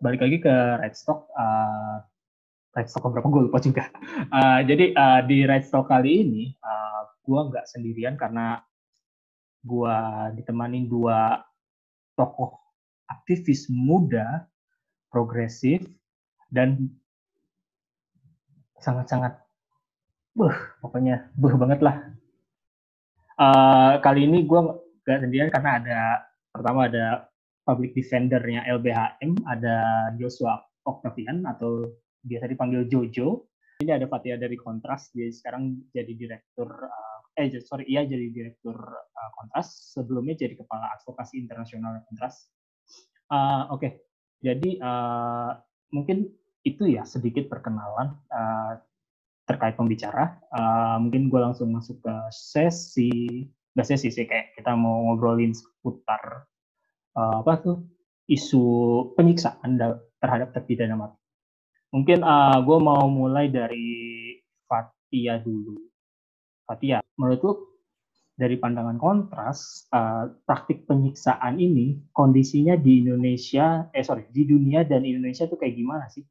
balik lagi ke Redstock. Redstock berapa gue lupa juga. Jadi di Redstock kali ini gue nggak sendirian karena gue ditemani dua tokoh aktivis muda, progresif, dan sangat-sangat pokoknya banget lah. Kali ini gue nggak sendirian karena pertama ada public defendernya LBHM, ada Joshua Octavian atau biasa dipanggil Jojo. Ini ada Fatia dari Kontras, dia sekarang jadi direktur jadi direktur Kontras, sebelumnya jadi kepala advokasi internasional Kontras. Oke. Jadi mungkin itu ya sedikit perkenalan terkait pembicara. Mungkin gue langsung masuk ke nggak sesi sih, kayak kita mau ngobrolin seputar isu penyiksaan terhadap terpidana mati. Mungkin gue mau mulai dari Fatia dulu. Fatia, menurut lu dari pandangan Kontras, praktik penyiksaan ini kondisinya di dunia dan Indonesia tuh kayak gimana sih?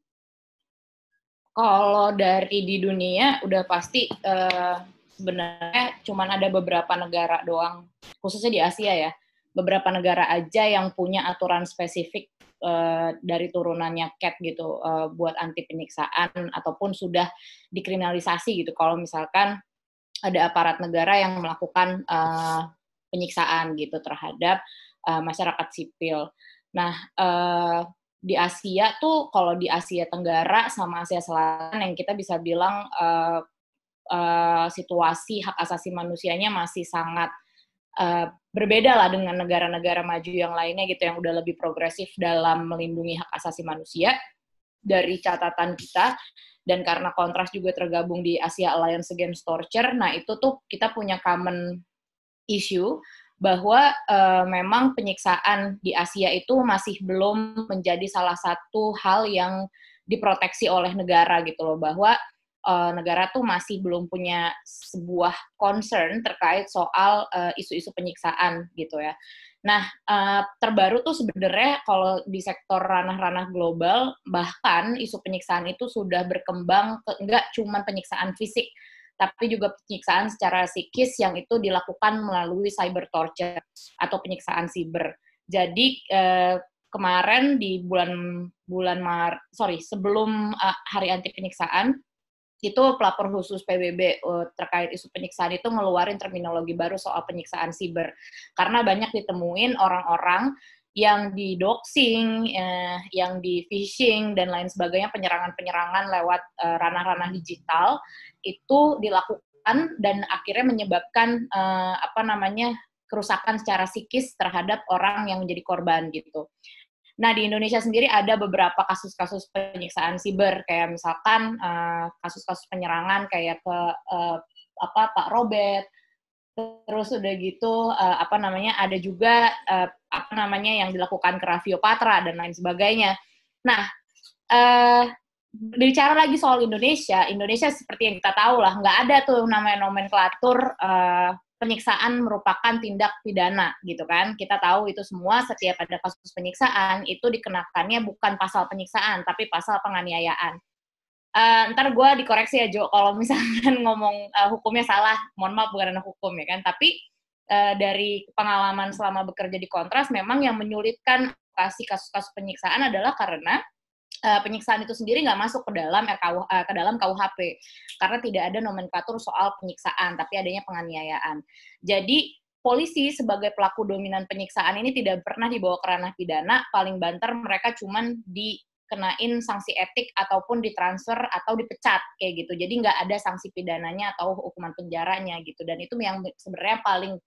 Kalau dari di dunia udah pasti sebenarnya cuman ada beberapa negara doang, khususnya di Asia ya, beberapa negara aja yang punya aturan spesifik dari turunannya CAT gitu buat anti penyiksaan ataupun sudah dikriminalisasi gitu. Kalau misalkan ada aparat negara yang melakukan penyiksaan gitu terhadap masyarakat sipil. Nah, di Asia tuh, kalau di Asia Tenggara sama Asia Selatan yang kita bisa bilang situasi hak asasi manusianya masih sangat berbeda lah dengan negara-negara maju yang lainnya gitu, yang udah lebih progresif dalam melindungi hak asasi manusia dari catatan kita. Dan karena Kontras juga tergabung di Asia Alliance Against Torture, nah itu tuh kita punya common issue bahwa memang penyiksaan di Asia itu masih belum menjadi salah satu hal yang diproteksi oleh negara gitu loh, bahwa negara tuh masih belum punya sebuah concern terkait soal isu-isu penyiksaan gitu ya. Nah, terbaru tuh sebenarnya kalau di sektor ranah-ranah global, bahkan isu penyiksaan itu sudah berkembang nggak cuma penyiksaan fisik, tapi juga penyiksaan secara psikis yang itu dilakukan melalui cyber torture atau penyiksaan siber. Jadi kemarin di sebelum Hari Anti Penyiksaan, itu pelapor khusus PBB terkait isu penyiksaan itu ngeluarin terminologi baru soal penyiksaan siber. Karena banyak ditemuin orang-orang yang di doxing, yang di phishing, dan lain sebagainya, penyerangan-penyerangan lewat ranah-ranah digital, itu dilakukan dan akhirnya menyebabkan kerusakan secara psikis terhadap orang yang menjadi korban gitu. Nah, di Indonesia sendiri ada beberapa kasus-kasus penyiksaan siber, kayak misalkan kasus-kasus penyerangan kayak ke Pak Robert, terus udah gitu ada juga yang dilakukan ke Raffio Patra dan lain sebagainya. Nah, bicara lagi soal Indonesia seperti yang kita tahu lah, nggak ada tuh namanya nomenklatur penyiksaan merupakan tindak pidana gitu kan. Kita tahu itu semua, setiap ada kasus penyiksaan itu dikenakannya bukan pasal penyiksaan tapi pasal penganiayaan. Ntar gue dikoreksi ya Jo kalau misalkan ngomong hukumnya salah, mohon maaf, bukan anak hukum ya kan, tapi dari pengalaman selama bekerja di Kontras, memang yang menyulitkan kasus-kasus penyiksaan adalah karena penyiksaan itu sendiri nggak masuk ke dalam KUHP karena tidak ada nomenklatur soal penyiksaan, tapi adanya penganiayaan. Jadi polisi sebagai pelaku dominan penyiksaan ini tidak pernah dibawa ke ranah pidana, paling banter mereka cuman dikenain sanksi etik ataupun ditransfer atau dipecat kayak gitu. Jadi nggak ada sanksi pidananya atau hukuman penjaranya gitu. Dan itu yang sebenarnya paling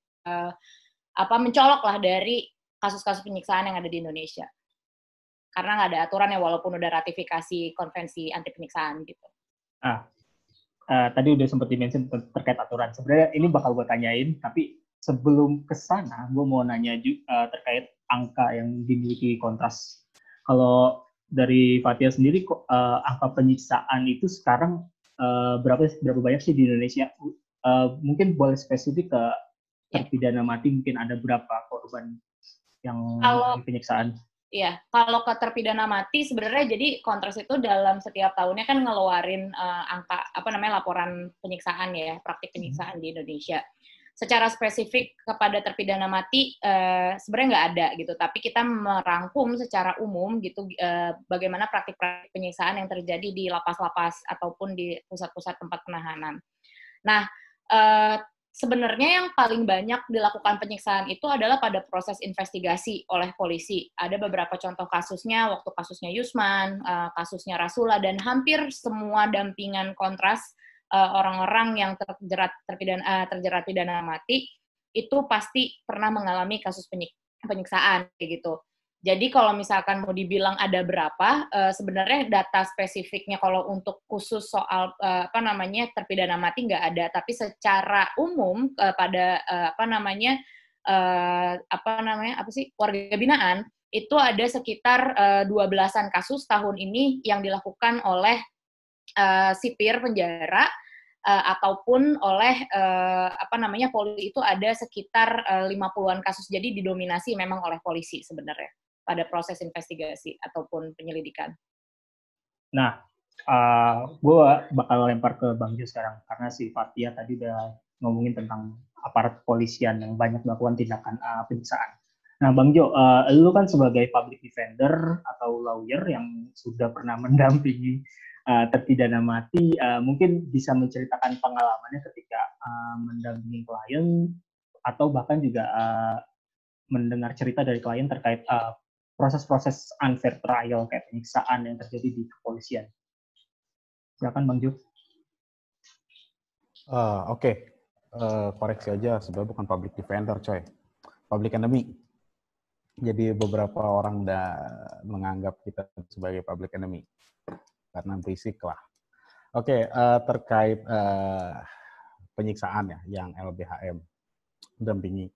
mencolok lah dari kasus-kasus penyiksaan yang ada di Indonesia. Karena nggak ada aturan ya, walaupun udah ratifikasi konvensi anti penyiksaan gitu. Tadi udah sempat dimention terkait aturan. Sebenarnya ini bakal gue tanyain, tapi sebelum ke sana, gue mau nanya terkait angka yang dimiliki Kontras. Kalau dari Fatia sendiri, angka penyiksaan itu sekarang berapa banyak sih di Indonesia? Mungkin boleh spesifik ke terpidana mati, mungkin ada berapa korban yang penyiksaan? Iya, kalau ke terpidana mati sebenarnya jadi Kontras itu dalam setiap tahunnya kan ngeluarin angka apa namanya laporan penyiksaan ya, praktik penyiksaan di Indonesia. Secara spesifik kepada terpidana mati sebenarnya nggak ada gitu, tapi kita merangkum secara umum gitu bagaimana praktik-praktik penyiksaan yang terjadi di lapas-lapas ataupun di pusat-pusat tempat penahanan. Nah, sebenarnya yang paling banyak dilakukan penyiksaan itu adalah pada proses investigasi oleh polisi. Ada beberapa contoh kasusnya, waktu kasusnya Yusman, kasusnya Rasula, dan hampir semua dampingan Kontras, orang-orang yang terjerat pidana mati, itu pasti pernah mengalami kasus penyiksaan, kayak gitu. Jadi kalau misalkan mau dibilang ada berapa, sebenarnya data spesifiknya kalau untuk khusus soal terpidana mati nggak ada, tapi secara umum pada warga binaan itu ada sekitar 12-an kasus tahun ini yang dilakukan oleh sipir penjara ataupun oleh polisi. Itu ada sekitar 50-an kasus, jadi didominasi memang oleh polisi sebenarnya pada proses investigasi ataupun penyelidikan. Nah, gue bakal lempar ke Bang Jo sekarang, karena si Fatia tadi udah ngomongin tentang aparat kepolisian yang banyak melakukan tindakan penyiksaan. Nah, Bang Jo, lu kan sebagai public defender atau lawyer yang sudah pernah mendampingi terpidana mati, mungkin bisa menceritakan pengalamannya ketika mendampingi klien, atau bahkan juga mendengar cerita dari klien terkait proses-proses unfair trial kayak penyiksaan yang terjadi di kepolisian. Silakan Bang Jo. Oke. Koreksi aja, sebenarnya bukan public defender, coy. Public enemy. Jadi beberapa orang udah menganggap kita sebagai public enemy. Karena berisik lah. Oke, terkait penyiksaan ya, yang LBHM dampingi.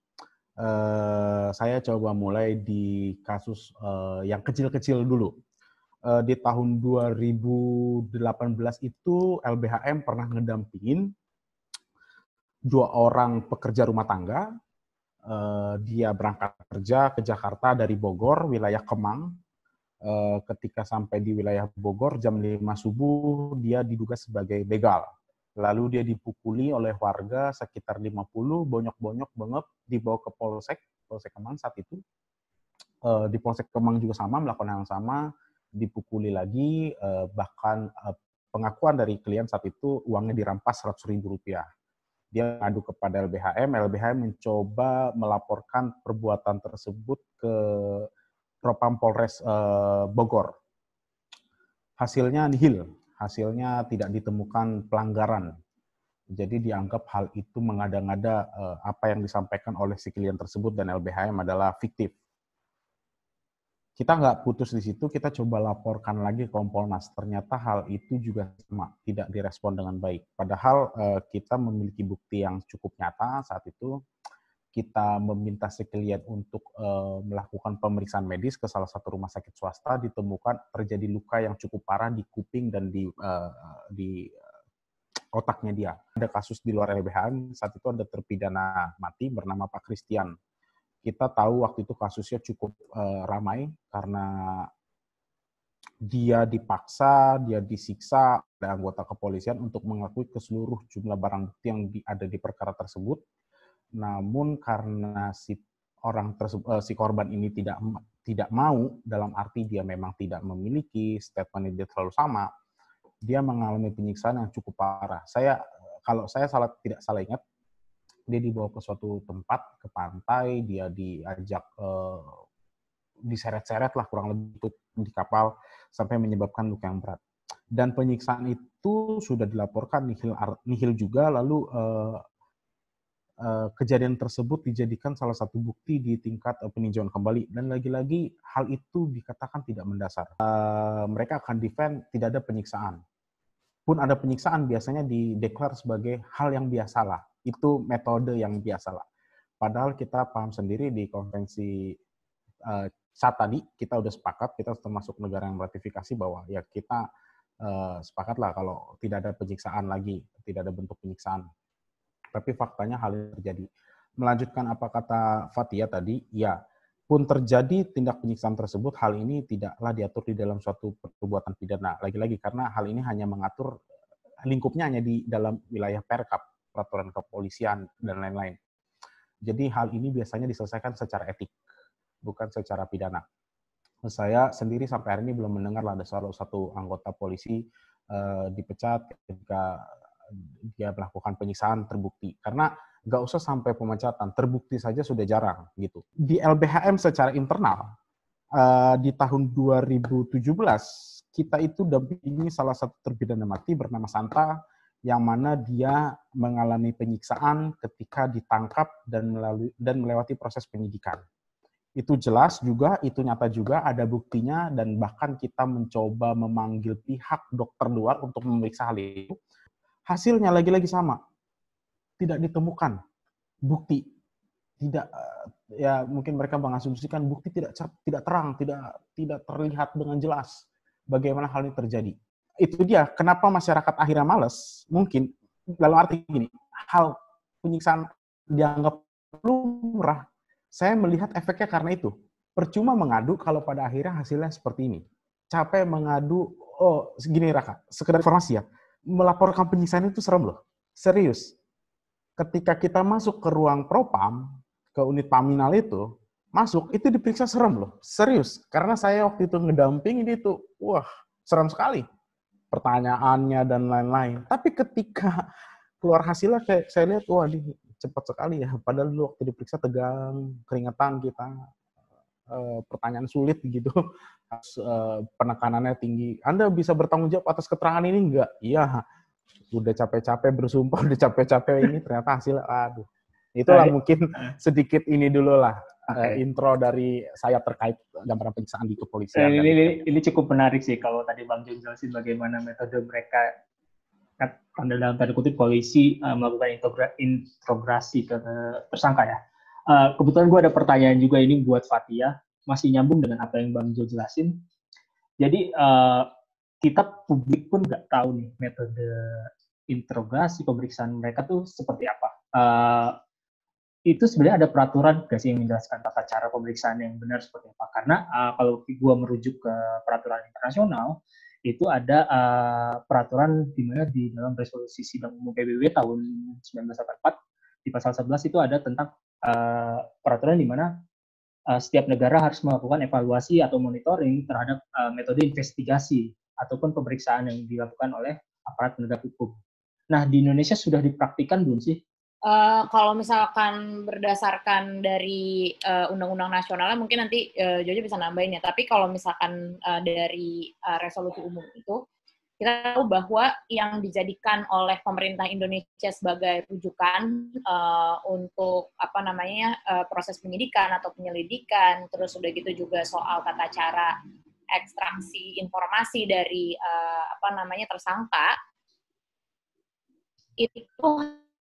Saya coba mulai di kasus yang kecil-kecil dulu. Di tahun 2018 itu LBHM pernah ngedampingin 2 orang pekerja rumah tangga. Dia berangkat kerja ke Jakarta dari Bogor, wilayah Kemang. Ketika sampai di wilayah Bogor jam 5 subuh, dia diduga sebagai begal. Lalu dia dipukuli oleh warga sekitar 50, bonyok-bonyok, bengep, dibawa ke Polsek Kemang saat itu. Di Polsek Kemang juga sama, melakukan hal yang sama, dipukuli lagi, bahkan pengakuan dari klien saat itu uangnya dirampas Rp100.000. Dia ngadu kepada LBHM mencoba melaporkan perbuatan tersebut ke Propam Polres Bogor. Hasilnya nihil, hasilnya tidak ditemukan pelanggaran. Jadi dianggap hal itu mengada-ngada apa yang disampaikan oleh si klien tersebut dan LBHM adalah fiktif. Kita nggak putus di situ, kita coba laporkan lagi ke Kompolnas. Ternyata hal itu juga sama, tidak direspon dengan baik. Padahal kita memiliki bukti yang cukup nyata saat itu. Kita meminta si klien untuk melakukan pemeriksaan medis ke salah satu rumah sakit swasta, ditemukan terjadi luka yang cukup parah di kuping dan di otaknya dia. Ada kasus di luar LBHM, saat itu ada terpidana mati bernama Pak Christian. Kita tahu waktu itu kasusnya cukup ramai karena dia dipaksa, dia disiksa oleh anggota kepolisian untuk mengakui ke seluruh jumlah barang bukti yang ada di perkara tersebut. Namun karena si korban ini tidak mau, dalam arti dia memang tidak memiliki, statement dia terlalu sama, dia mengalami penyiksaan yang cukup parah. Kalau saya tidak salah ingat, dia dibawa ke suatu tempat, ke pantai, dia diajak, diseret-seret lah kurang lebih di kapal, sampai menyebabkan luka yang berat. Dan penyiksaan itu sudah dilaporkan nihil juga, lalu kejadian tersebut dijadikan salah satu bukti di tingkat peninjauan kembali. Dan lagi-lagi hal itu dikatakan tidak mendasar. Mereka akan defend tidak ada penyiksaan. Pun ada penyiksaan biasanya dideklar sebagai hal yang biasalah. Itu metode yang biasalah. Padahal kita paham sendiri di konvensi saat tadi kita udah sepakat, kita termasuk negara yang ratifikasi bahwa ya kita sepakatlah kalau tidak ada penyiksaan lagi, tidak ada bentuk penyiksaan. Tapi faktanya hal yang terjadi. Melanjutkan apa kata Fatia tadi, ya pun terjadi tindak penyiksaan tersebut, hal ini tidaklah diatur di dalam suatu perbuatan pidana. Lagi-lagi karena hal ini hanya mengatur lingkupnya hanya di dalam wilayah Perkap, peraturan kepolisian dan lain-lain. Jadi hal ini biasanya diselesaikan secara etik, bukan secara pidana. Saya sendiri sampai hari ini belum mendengar ada salah satu anggota polisi dipecat ketika dia melakukan penyiksaan terbukti. Karena nggak usah sampai pemecatan, terbukti saja sudah jarang gitu. Di LBHM secara internal, di tahun 2017, kita itu dampingi salah satu terpidana mati bernama Santa, yang mana dia mengalami penyiksaan ketika ditangkap dan melewati proses penyidikan. Itu jelas juga, itu nyata juga, ada buktinya, dan bahkan kita mencoba memanggil pihak dokter luar untuk memeriksa hal itu. Hasilnya lagi-lagi sama, tidak ditemukan bukti, tidak, ya mungkin mereka mengasumsikan bukti tidak terang, tidak terlihat dengan jelas bagaimana hal ini terjadi. Itu dia kenapa masyarakat akhirnya malas, mungkin dalam arti gini, hal penyiksaan dianggap lumrah. Saya melihat efeknya karena itu. Percuma mengadu kalau pada akhirnya hasilnya seperti ini. Capek mengadu, oh segini Raka, sekedar informasi ya, melaporkan penyiksaan itu serem loh, serius. Ketika kita masuk ke ruang propam, ke unit paminal itu diperiksa serem loh, serius. Karena saya waktu itu ngedampingin itu, wah serem sekali pertanyaannya dan lain-lain. Tapi ketika keluar hasilnya, saya lihat, wah ini cepat sekali ya. Padahal dulu waktu diperiksa tegang, keringetan kita, pertanyaan sulit gitu, penekanannya tinggi. Anda bisa bertanggung jawab atas keterangan ini enggak? Iya. Udah capek-capek bersumpah, udah capek-capek ini ternyata hasilnya, aduh. Itulah mungkin sedikit ini dulu lah, intro dari saya terkait gambaran penyiksaan di kepolisian. Ini cukup menarik sih kalau tadi Bang Jun jelasin bagaimana metode mereka, dalam tanda kutip polisi melakukan integrasi ke tersangka ya. Kebetulan gue ada pertanyaan juga ini buat Fathia, masih nyambung dengan apa yang Bang Jo jelasin. Jadi kita publik pun nggak tahu nih metode interogasi pemeriksaan mereka tuh seperti apa. Itu sebenarnya ada peraturan nggak sih yang menjelaskan tata cara pemeriksaan yang benar seperti apa? Karena kalau gue merujuk ke peraturan internasional, itu ada peraturan di mana di dalam resolusi sidang umum PBB tahun 1944 di pasal 11 itu ada tentang peraturan di mana setiap negara harus melakukan evaluasi atau monitoring terhadap metode investigasi ataupun pemeriksaan yang dilakukan oleh aparat penegak hukum. Nah, di Indonesia sudah dipraktikkan belum sih? Kalau misalkan berdasarkan dari undang-undang nasionalnya, mungkin nanti Jojo bisa nambahin ya. Tapi kalau misalkan dari resolusi umum itu, kita tahu bahwa yang dijadikan oleh pemerintah Indonesia sebagai rujukan untuk proses penyidikan atau penyelidikan, terus udah gitu juga soal tata cara ekstraksi informasi dari tersangka, itu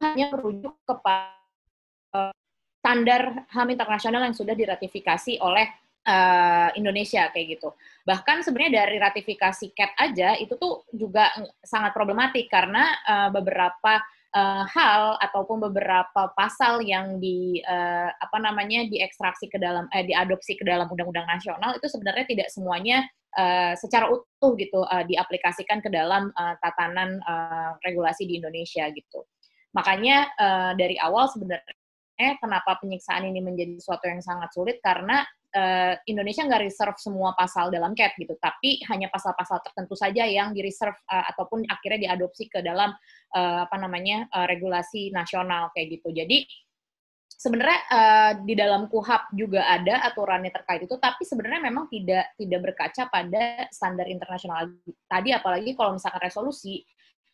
hanya merujuk kepada standar HAM internasional yang sudah diratifikasi oleh Indonesia kayak gitu. Bahkan sebenarnya dari ratifikasi CAT aja itu tuh juga sangat problematik karena beberapa hal ataupun beberapa pasal yang diekstraksi ke dalam diadopsi ke dalam undang-undang nasional itu sebenarnya tidak semuanya secara utuh gitu diaplikasikan ke dalam tatanan regulasi di Indonesia gitu. Makanya dari awal sebenarnya kenapa penyiksaan ini menjadi sesuatu yang sangat sulit karena Indonesia nggak reserve semua pasal dalam CAT gitu, tapi hanya pasal-pasal tertentu saja yang di-reserve ataupun akhirnya diadopsi ke dalam regulasi nasional kayak gitu. Jadi sebenarnya di dalam KUHP juga ada aturannya terkait itu, tapi sebenarnya memang tidak berkaca pada standar internasional tadi, apalagi kalau misalkan resolusi.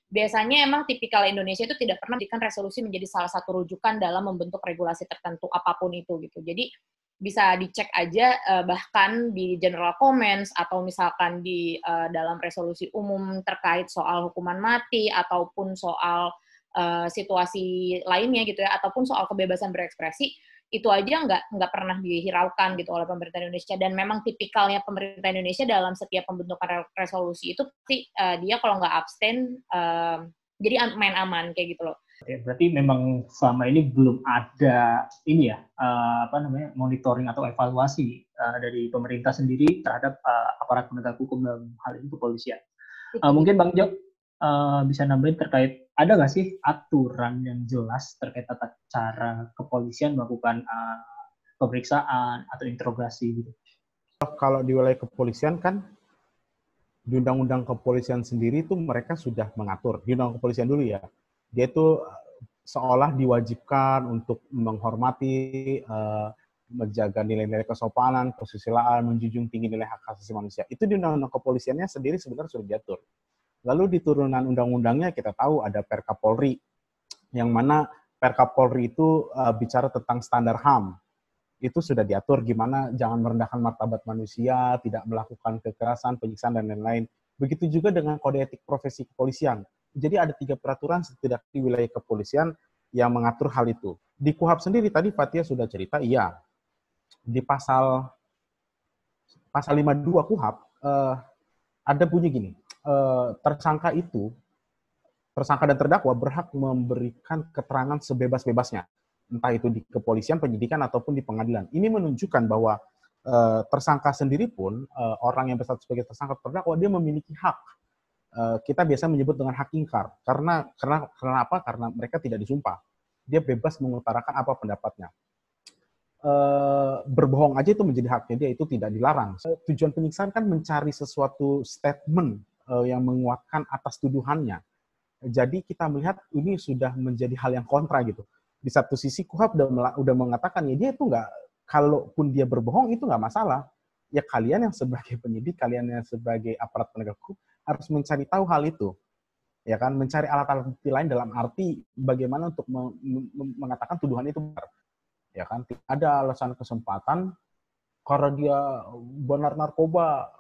Biasanya emang tipikal Indonesia itu tidak pernah menjadikan resolusi menjadi salah satu rujukan dalam membentuk regulasi tertentu apapun itu gitu. Jadi bisa dicek aja bahkan di general comments atau misalkan di dalam resolusi umum terkait soal hukuman mati ataupun soal situasi lainnya gitu ya, ataupun soal kebebasan berekspresi, itu aja nggak pernah dihiraukan gitu oleh pemerintah Indonesia. Dan memang tipikalnya pemerintah Indonesia dalam setiap pembentukan resolusi itu pasti dia kalau nggak abstain jadi main aman kayak gitu loh. Oke, berarti memang selama ini belum ada ini ya, monitoring atau evaluasi dari pemerintah sendiri terhadap aparat penegak hukum dalam hal ini kepolisian. Mungkin Bang Jo bisa nambahin terkait, ada nggak sih aturan yang jelas terkait tata cara kepolisian melakukan pemeriksaan atau interogasi gitu? Kalau di wilayah kepolisian kan, di Undang-Undang Kepolisian sendiri itu mereka sudah mengatur, di Undang Kepolisian dulu ya, dia itu seolah diwajibkan untuk menghormati, menjaga nilai-nilai kesopanan, kesusilaan, menjunjung tinggi nilai hak asasi manusia. Itu di Undang-Undang Kepolisiannya sendiri sebenarnya sudah diatur. Lalu di turunan undang-undangnya kita tahu ada Perkapolri, yang mana Perkapolri itu bicara tentang standar HAM. Itu sudah diatur gimana jangan merendahkan martabat manusia, tidak melakukan kekerasan, penyiksaan, dan lain-lain. Begitu juga dengan kode etik profesi kepolisian. Jadi ada 3 peraturan setidaknya di wilayah kepolisian yang mengatur hal itu. Di KUHAP sendiri tadi Fathia sudah cerita, iya. Di pasal 52 KUHAP ada bunyi gini, tersangka dan terdakwa berhak memberikan keterangan sebebas-bebasnya, entah itu di kepolisian, penyidikan, ataupun di pengadilan. Ini menunjukkan bahwa tersangka sendiri pun, orang yang berstatus sebagai tersangka terdakwa, dia memiliki hak. Kita biasa menyebut dengan hak ingkar. Karena apa? Karena mereka tidak disumpah. Dia bebas mengutarakan apa pendapatnya. Berbohong aja itu menjadi haknya dia, itu tidak dilarang. Tujuan penyiksaan kan mencari sesuatu statement yang menguatkan atas tuduhannya. Jadi kita melihat ini sudah menjadi hal yang kontra gitu. Di satu sisi KUHAP udah mengatakan ya dia itu nggak, kalaupun dia berbohong itu nggak masalah. Ya kalian yang sebagai penyidik, kalian yang sebagai aparat penegak hukum harus mencari tahu hal itu. Ya kan, mencari alat-alat bukti lain dalam arti bagaimana untuk mengatakan tuduhan itu benar. Ya kan, tidak ada alasan kesempatan karena dia benar narkoba,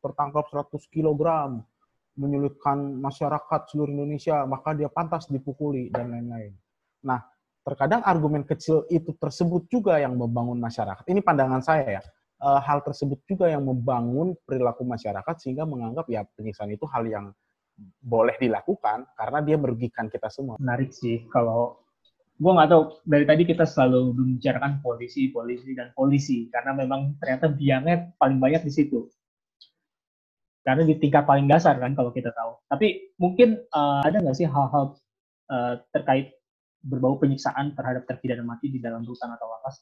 tertangkap 100 kilogram, menyulitkan masyarakat seluruh Indonesia, maka dia pantas dipukuli, dan lain-lain. Nah, terkadang argumen kecil itu tersebut juga yang membangun masyarakat. Ini pandangan saya ya. Hal tersebut juga yang membangun perilaku masyarakat sehingga menganggap ya penyiksaan itu hal yang boleh dilakukan karena dia merugikan kita semua. Menarik sih, kalau gue nggak tahu, dari tadi kita selalu membicarakan polisi karena memang ternyata biangnya paling banyak di situ. Karena di tingkat paling dasar kan kalau kita tahu. Tapi mungkin ada nggak sih hal-hal terkait berbau penyiksaan terhadap terpidana mati di dalam rutan atau lapas?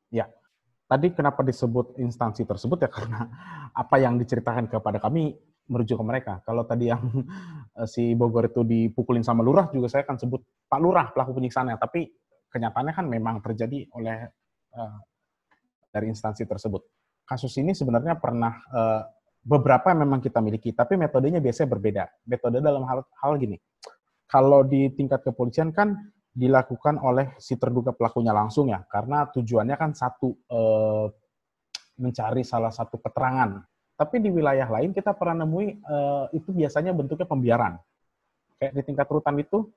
Ya, tadi kenapa disebut instansi tersebut ya karena apa yang diceritakan kepada kami merujuk ke mereka. Kalau tadi yang si Bogor itu dipukulin sama lurah juga saya akan sebut Pak Lurah pelaku penyiksaannya. Tapi kenyataannya kan memang terjadi oleh dari instansi tersebut. Kasus ini sebenarnya pernah beberapa yang memang kita miliki, tapi metodenya biasanya berbeda. Metode dalam hal gini. Kalau di tingkat kepolisian kan dilakukan oleh si terduga pelakunya langsung ya, karena tujuannya kan satu, mencari salah satu keterangan. Tapi di wilayah lain kita pernah nemui itu biasanya bentuknya pembiaran. Kayak di tingkat rutan itu,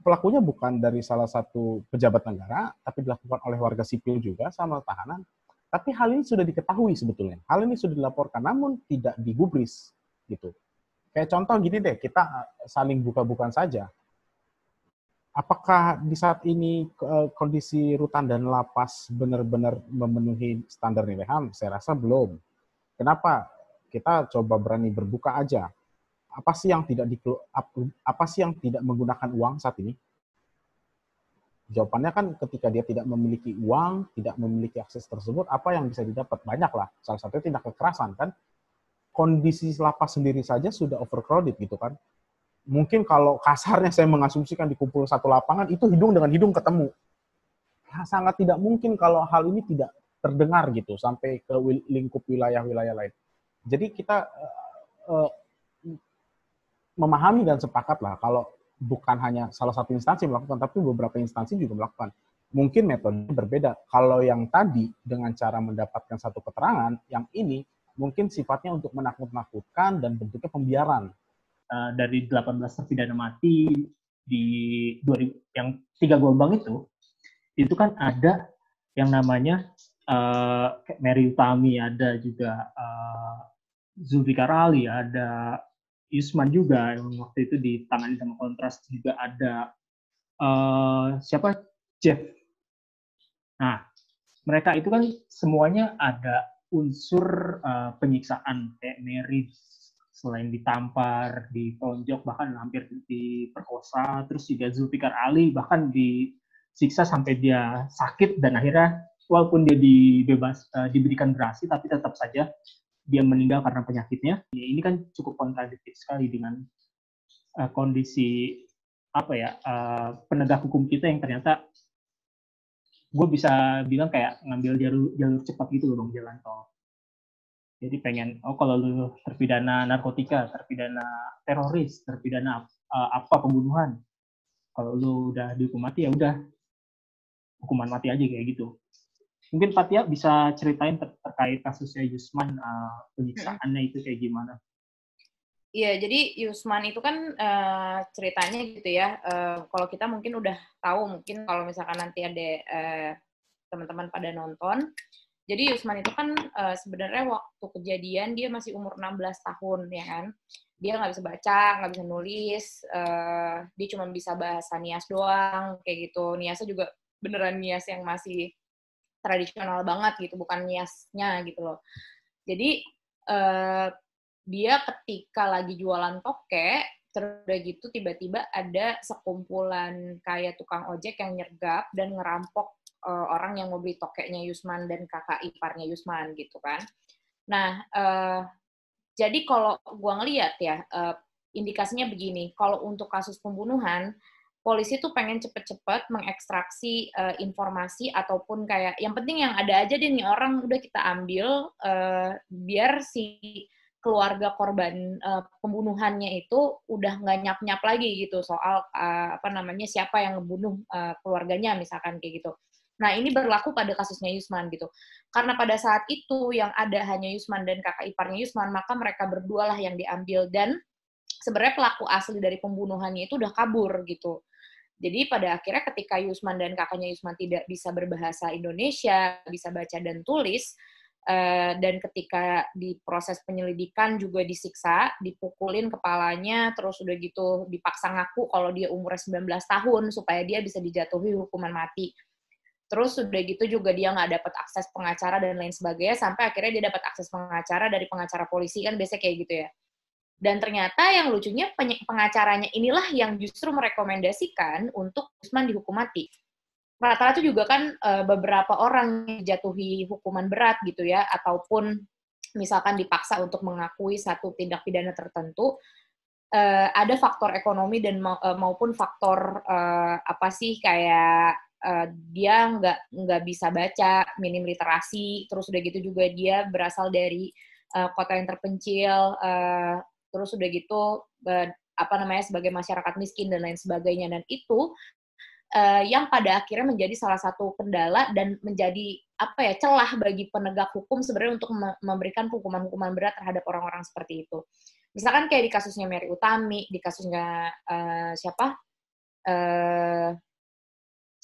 pelakunya bukan dari salah satu pejabat negara, tapi dilakukan oleh warga sipil juga sama tahanan. Tapi hal ini sudah diketahui sebetulnya. Hal ini sudah dilaporkan, namun tidak digubris gitu. Kayak contoh gini deh, kita saling buka-bukaan saja. Apakah di saat ini kondisi rutan dan lapas benar-benar memenuhi standar nilai HAM? Saya rasa belum. Kenapa? Kita coba berani berbuka aja. Apa sih yang tidak menggunakan uang saat ini? Jawabannya kan ketika dia tidak memiliki uang, tidak memiliki akses tersebut, apa yang bisa didapat? Banyak lah. Salah satunya tindak kekerasan kan. Kondisi lapas sendiri saja sudah overcrowded gitu kan. Mungkin kalau kasarnya saya mengasumsikan dikumpul satu lapangan, itu hidung dengan hidung ketemu. Sangat tidak mungkin kalau hal ini tidak terdengar gitu, sampai ke lingkup wilayah-wilayah lain. Jadi kita memahami dan sepakat lah, kalau bukan hanya salah satu instansi melakukan, tapi beberapa instansi juga melakukan. Mungkin metode berbeda. Kalau yang tadi dengan cara mendapatkan satu keterangan, yang ini mungkin sifatnya untuk menakut-nakutkan dan bentuknya pembiaran. Dari 18 terpidana mati di 2000, yang 3 gelombang itu kan ada yang namanya Mary Utami, ada juga Zulfikar Ali, ada Yusman juga yang waktu itu ditangani sama Kontras, juga ada siapa, Jeff. Nah, mereka itu kan semuanya ada unsur penyiksaan, kayak Mary selain ditampar, ditonjok, bahkan hampir diperkosa, terus juga Zulfikar Ali bahkan disiksa sampai dia sakit, dan akhirnya walaupun dia diberikan gerasi, tapi tetap saja dia meninggal karena penyakitnya. Ini kan cukup kontradiktif sekali dengan kondisi penegak hukum kita yang ternyata gue bisa bilang kayak ngambil jalur cepat gitu loh, jalan tol. Jadi pengen, kalau lu terpidana narkotika, terpidana teroris, terpidana pembunuhan, kalau lu udah dihukum mati, ya udah hukuman mati aja kayak gitu. Mungkin Fatia bisa ceritain terkait kasusnya Yusman, penyiksaannya itu kayak gimana? Iya, jadi Yusman itu kan ceritanya gitu ya. Kalau kita mungkin udah tahu, mungkin kalau misalkan nanti ada teman-teman pada nonton. Jadi Yusman itu kan sebenarnya waktu kejadian dia masih umur 16 tahun, ya kan. Dia nggak bisa baca, nggak bisa nulis, dia cuma bisa bahasa Nias doang, kayak gitu. Niasnya juga beneran Nias yang masih tradisional banget gitu, bukan Niasnya gitu loh. Jadi dia ketika lagi jualan toke, terus udah gitu tiba-tiba ada sekumpulan kayak tukang ojek yang nyergap dan ngerampok orang yang mau beli tokeknya Yusman dan kakak iparnya Yusman gitu kan. Nah, jadi kalau gua ngelihat ya, indikasinya begini, kalau untuk kasus pembunuhan, polisi tuh pengen cepet-cepet mengekstraksi informasi ataupun kayak, yang penting yang ada aja deh nih orang udah kita ambil, biar si keluarga korban pembunuhannya itu udah nggak nyap-nyap lagi gitu soal siapa yang ngebunuh keluarganya misalkan kayak gitu. Nah, ini berlaku pada kasusnya Yusman gitu. Karena pada saat itu yang ada hanya Yusman dan kakak iparnya Yusman, maka mereka berdua lah yang diambil, dan sebenarnya pelaku asli dari pembunuhannya itu udah kabur gitu. Jadi pada akhirnya ketika Yusman dan kakaknya Yusman tidak bisa berbahasa Indonesia, bisa baca dan tulis, dan ketika di proses penyelidikan juga disiksa, dipukulin kepalanya, terus udah gitu dipaksa ngaku kalau dia umurnya 19 tahun supaya dia bisa dijatuhi hukuman mati. Terus udah gitu juga dia nggak dapat akses pengacara dan lain sebagainya, sampai akhirnya dia dapat akses pengacara dari pengacara polisi, kan biasanya kayak gitu ya. Dan ternyata yang lucunya pengacaranya inilah yang justru merekomendasikan untuk Usman dihukum mati. Rata-rata juga kan beberapa orang yang dijatuhi hukuman berat gitu ya, ataupun misalkan dipaksa untuk mengakui satu tindak pidana tertentu, ada faktor ekonomi dan maupun faktor kayak dia nggak bisa baca, minim literasi, terus udah gitu juga dia berasal dari kota yang terpencil, terus udah gitu sebagai masyarakat miskin dan lain sebagainya, dan itu yang pada akhirnya menjadi salah satu kendala dan menjadi celah bagi penegak hukum sebenarnya untuk memberikan hukuman-hukuman berat terhadap orang-orang seperti itu. Misalkan kayak di kasusnya Mary Utami, di kasusnya siapa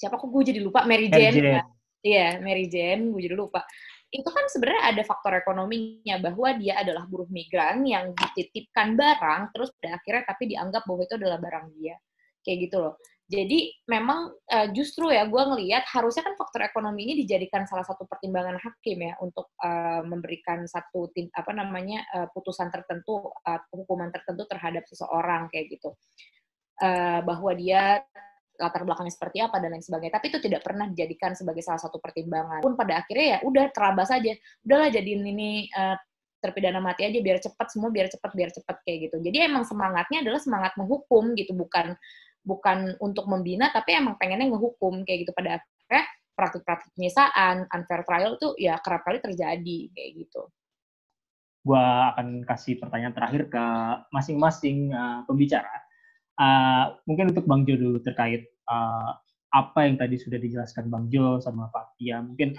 kok gue jadi lupa, Mary Jane. Iya, Mary Jane, gue jadi lupa. Itu kan sebenarnya ada faktor ekonominya, bahwa dia adalah buruh migran yang dititipkan barang, terus pada akhirnya tapi dianggap bahwa itu adalah barang dia. Kayak gitu loh. Jadi memang justru ya gue ngelihat harusnya kan faktor ekonomi ini dijadikan salah satu pertimbangan hakim ya untuk memberikan satu putusan tertentu, hukuman tertentu terhadap seseorang kayak gitu. Bahwa dia latar belakangnya seperti apa dan lain sebagainya, tapi itu tidak pernah dijadikan sebagai salah satu pertimbangan. Pun pada akhirnya ya udah terabas aja, udahlah jadiin ini terpidana mati aja biar cepat, semua biar cepat kayak gitu. Jadi emang semangatnya adalah semangat menghukum gitu, bukan untuk membina, tapi emang pengennya ngehukum kayak gitu. Pada akhirnya praktik-praktik penyiksaan, unfair trial itu ya kerap kali terjadi kayak gitu. Gua akan kasih pertanyaan terakhir ke masing-masing pembicara. Mungkin untuk Bang Jo dulu terkait apa yang tadi sudah dijelaskan Bang Jo sama Fatia. Mungkin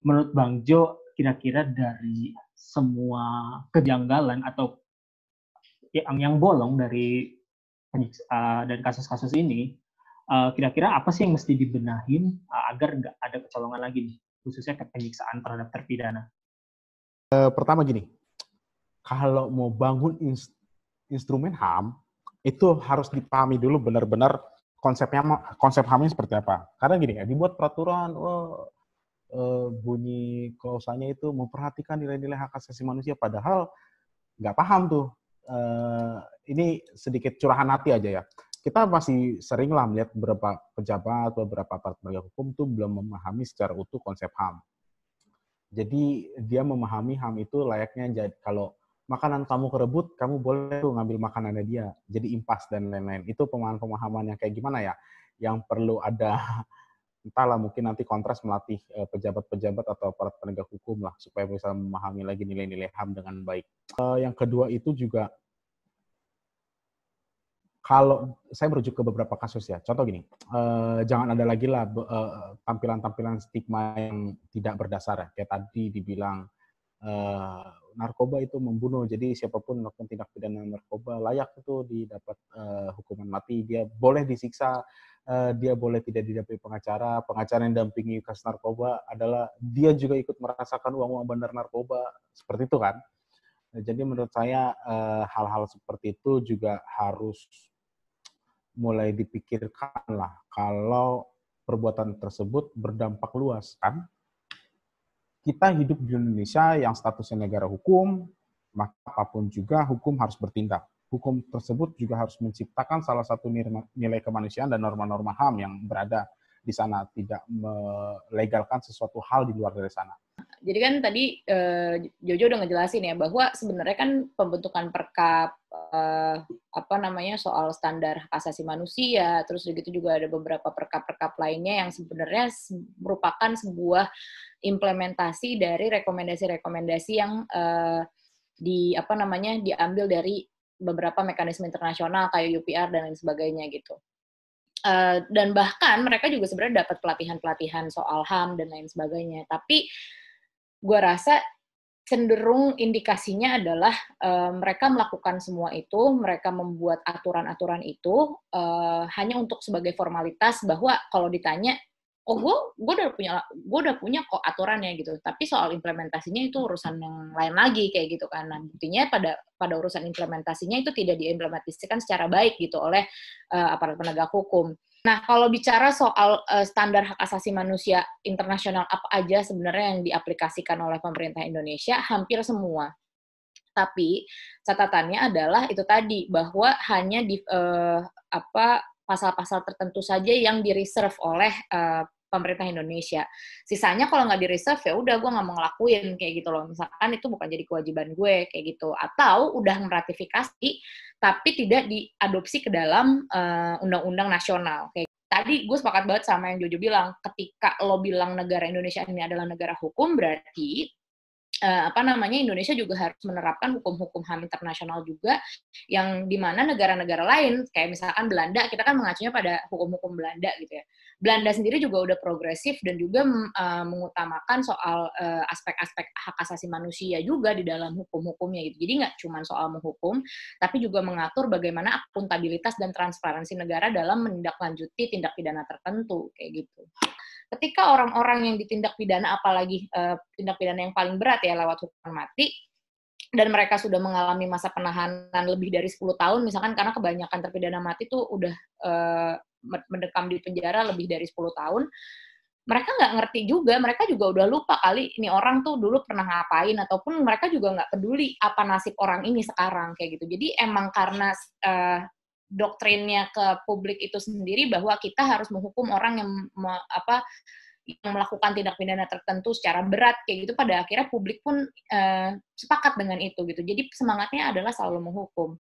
menurut Bang Jo, kira-kira dari semua kejanggalan atau yang bolong dari kasus-kasus ini, kira-kira apa sih yang mesti dibenahin agar nggak ada kecolongan lagi nih, khususnya penyiksaan terhadap terpidana? Pertama gini, kalau mau bangun instrumen HAM itu harus dipahami dulu benar-benar konsep HAM-nya seperti apa. Karena gini ya, dibuat peraturan, bunyi klausanya itu memperhatikan nilai-nilai hak asasi manusia, padahal nggak paham tuh. Ini sedikit curahan hati aja ya. Kita masih sering lah melihat beberapa pejabat, beberapa aparat penegak hukum tuh belum memahami secara utuh konsep HAM. Jadi dia memahami HAM itu layaknya jadi kalau makanan kamu kerebut, kamu boleh tuh ngambil makanannya dia. Jadi impas dan lain-lain. Itu pemahaman yang kayak gimana ya? Yang perlu ada, entahlah mungkin nanti Kontras melatih pejabat-pejabat atau aparat penegak hukum lah, supaya bisa memahami lagi nilai-nilai HAM dengan baik. Yang kedua itu juga, kalau saya merujuk ke beberapa kasus ya, contoh gini, jangan ada lagi lah tampilan-tampilan stigma yang tidak berdasar ya. Kayak tadi dibilang, narkoba itu membunuh, jadi siapapun melakukan tindak pidana narkoba layak itu didapat hukuman mati, dia boleh disiksa, dia boleh tidak didampingi pengacara yang dampingi kasus narkoba adalah dia juga ikut merasakan uang-uang bandar narkoba, seperti itu kan. Jadi menurut saya hal-hal seperti itu juga harus mulai dipikirkan lah kalau perbuatan tersebut berdampak luas kan. Kita hidup di Indonesia yang statusnya negara hukum, maka apapun juga hukum harus bertindak. Hukum tersebut juga harus menciptakan salah satu nilai kemanusiaan dan norma-norma HAM yang berada di sana, tidak melegalkan sesuatu hal di luar dari sana. Jadi kan tadi Jojo udah ngejelasin ya bahwa sebenarnya kan pembentukan perkap soal standar hak asasi manusia, terus begitu juga ada beberapa perkap-perkap lainnya yang sebenarnya merupakan sebuah implementasi dari rekomendasi-rekomendasi yang diambil dari beberapa mekanisme internasional kayak UPR dan lain sebagainya gitu. Dan bahkan mereka juga sebenarnya dapat pelatihan-pelatihan soal HAM dan lain sebagainya. Tapi gue rasa cenderung indikasinya adalah mereka melakukan semua itu, mereka membuat aturan-aturan itu hanya untuk sebagai formalitas bahwa kalau ditanya, gue udah punya kok aturannya gitu. Tapi soal implementasinya itu urusan yang lain lagi kayak gitu kan. Nah, buktinya pada urusan implementasinya itu tidak diimplementasikan secara baik gitu oleh aparat penegak hukum. Nah, kalau bicara soal standar hak asasi manusia internasional apa aja sebenarnya yang diaplikasikan oleh pemerintah Indonesia, hampir semua. Tapi catatannya adalah itu tadi bahwa hanya di pasal-pasal tertentu saja yang di-reserve oleh pemerintah Indonesia. Sisanya kalau nggak di-reserve ya udah gue nggak mau ngelakuin kayak gitu loh. Misalkan itu bukan jadi kewajiban gue kayak gitu. Atau udah meratifikasi tapi tidak diadopsi ke dalam undang-undang nasional. Kayak tadi gue sepakat banget sama yang Jojo bilang. Ketika lo bilang negara Indonesia ini adalah negara hukum, berarti Indonesia juga harus menerapkan hukum-hukum HAM internasional juga, yang dimana negara-negara lain, kayak misalkan Belanda, kita kan mengacunya pada hukum-hukum Belanda gitu ya. Belanda sendiri juga udah progresif dan juga mengutamakan soal aspek-aspek hak asasi manusia juga di dalam hukum-hukumnya gitu. Jadi nggak cuma soal menghukum, tapi juga mengatur bagaimana akuntabilitas dan transparansi negara dalam menindaklanjuti tindak pidana tertentu, kayak gitu. Ketika orang-orang yang ditindak pidana, apalagi tindak pidana yang paling berat ya lewat hukuman mati, dan mereka sudah mengalami masa penahanan lebih dari 10 tahun, misalkan karena kebanyakan terpidana mati tuh udah mendekam di penjara lebih dari 10 tahun, mereka nggak ngerti juga, mereka juga udah lupa kali ini orang tuh dulu pernah ngapain, ataupun mereka juga nggak peduli apa nasib orang ini sekarang, kayak gitu. Jadi emang karena doktrinnya ke publik itu sendiri bahwa kita harus menghukum orang yang melakukan tindak pidana tertentu secara berat kayak gitu, pada akhirnya publik pun sepakat dengan itu gitu. Jadi semangatnya adalah selalu menghukum.